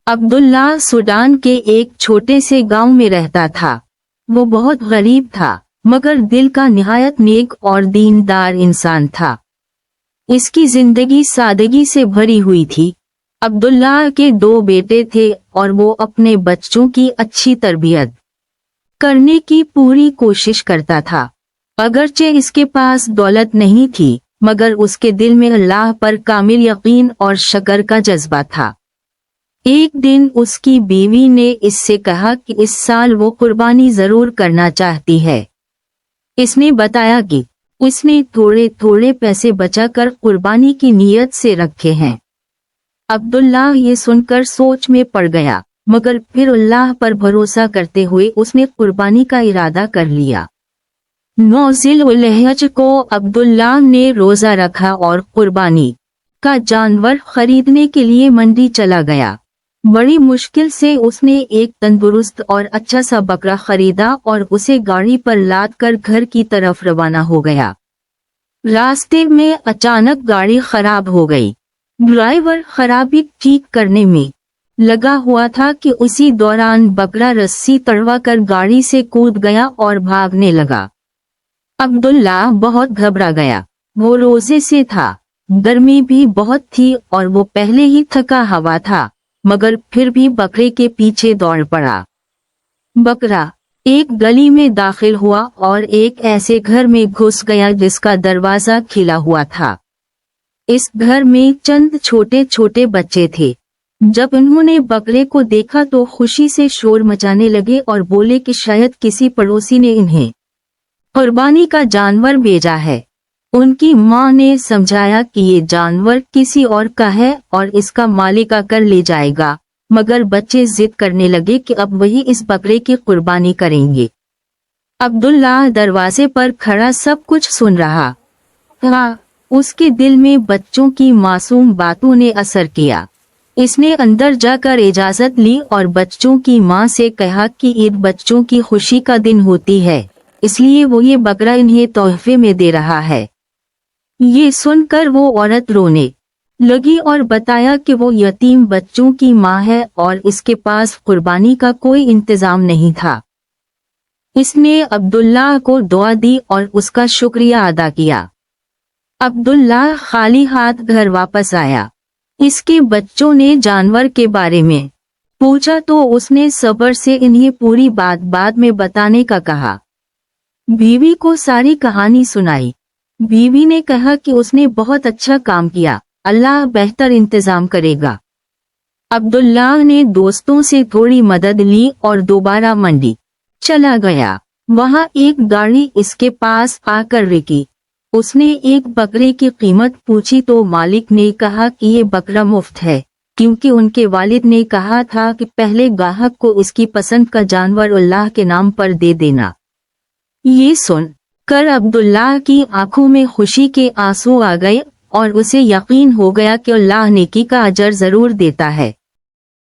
عبداللہ Sudan के एक छोटे से गांव में रहता था। वो बहुत गरीब था मगर दिल का निहायत नेक और दीनदार इंसान था। इसकी जिंदगी सादगी से भरी हुई थी। अब्दुल्लाह के 2 बेटे थे और वो अपने बच्चों की अच्छी तरबियत करने की पूरी कोशिश करता था। अगरचे इसके पास दौलत नहीं थी मगर उसके दिल में अल्लाह पर कामिल यकीन और शक्र का जज्बा था। एक दिन उसकी बीवी ने इससे कहा कि इस साल वो कुर्बानी जरूर करना चाहती है। इसने बताया कि उसने थोड़े थोड़े पैसे बचाकर कुर्बानी की नीयत से रखे हैं। अब्दुल्लाह ये सुनकर सोच में पड़ गया मगर फिर अल्लाह पर भरोसा करते हुए उसने कुर्बानी का इरादा कर लिया। 9 ज़िल-उल-हिज्ज को अब्दुल्लाह ने रोजा रखा और कुर्बानी का जानवर खरीदने के लिए मंडी चला गया। बड़ी मुश्किल से उसने एक तंदुरुस्त और अच्छा सा बकरा खरीदा और उसे गाड़ी पर लाद कर घर की तरफ रवाना हो गया। रास्ते में अचानक गाड़ी खराब हो गई। ड्राइवर खराबी ठीक करने में लगा हुआ था कि उसी दौरान बकरा रस्सी तड़वा कर गाड़ी से कूद गया और भागने लगा। अब्दुल्लाह बहुत घबरा गया। वो रोजे से था, गर्मी भी बहुत थी और वो पहले ही थका हुआ था मगर फिर भी बकरे के पीछे दौड़ पड़ा। बकरा एक गली में दाखिल हुआ और एक ऐसे घर में घुस गया जिसका दरवाजा खिला हुआ था। इस घर में चंद छोटे छोटे बच्चे थे। जब उन्होंने बकरे को देखा तो खुशी से शोर मचाने लगे और बोले कि शायद किसी पड़ोसी ने इन्हें कुर्बानी का जानवर भेजा है। उनकी मां ने समझाया कि ये जानवर किसी और का है और इसका मालिक आकर ले जाएगा, मगर बच्चे जिद करने लगे कि अब वही इस बकरे की कुर्बानी करेंगे। अब्दुल्लाह दरवाजे पर खड़ा सब कुछ सुन रहा था। उसके दिल में बच्चों की मासूम बातों ने असर किया। इसने अंदर जाकर इजाजत ली और बच्चों की मां से कहा कि ईद बच्चों की खुशी का दिन होती है, इसलिए वो ये बकरा इन्हें तोहफे में दे रहा है। ये सुनकर वो औरत रोने लगी और बताया कि वो यतीम बच्चों की मां है और इसके पास कुर्बानी का कोई इंतजाम नहीं था। इसने अब्दुल्लाह को दुआ दी और उसका शुक्रिया अदा किया। अब्दुल्लाह खाली हाथ घर वापस आया। इसके बच्चों ने जानवर के बारे में पूछा तो उसने सब्र से इन्हें पूरी बात बाद में बताने का कहा। बीवी को सारी कहानी सुनाई। बीवी ने कहा कि उसने बहुत अच्छा काम किया, अल्लाह बेहतर इंतजाम करेगा। अब्दुल्लाह ने दोस्तों से थोड़ी मदद ली और दोबारा मंडी चला गया। वहां एक गाड़ी इसके पास आकर रुकी। उसने एक बकरे की कीमत पूछी तो मालिक ने कहा कि ये बकरा मुफ्त है, क्योंकि उनके वालिद ने कहा था कि पहले ग्राहक को इसकी पसंद का जानवर अल्लाह के नाम पर दे देना। ये सुन कर अब्दुल्लाह की आंखों में खुशी के आंसू आ गए और उसे यकीन हो गया कि अल्लाह नेकी का अजर जरूर देता है।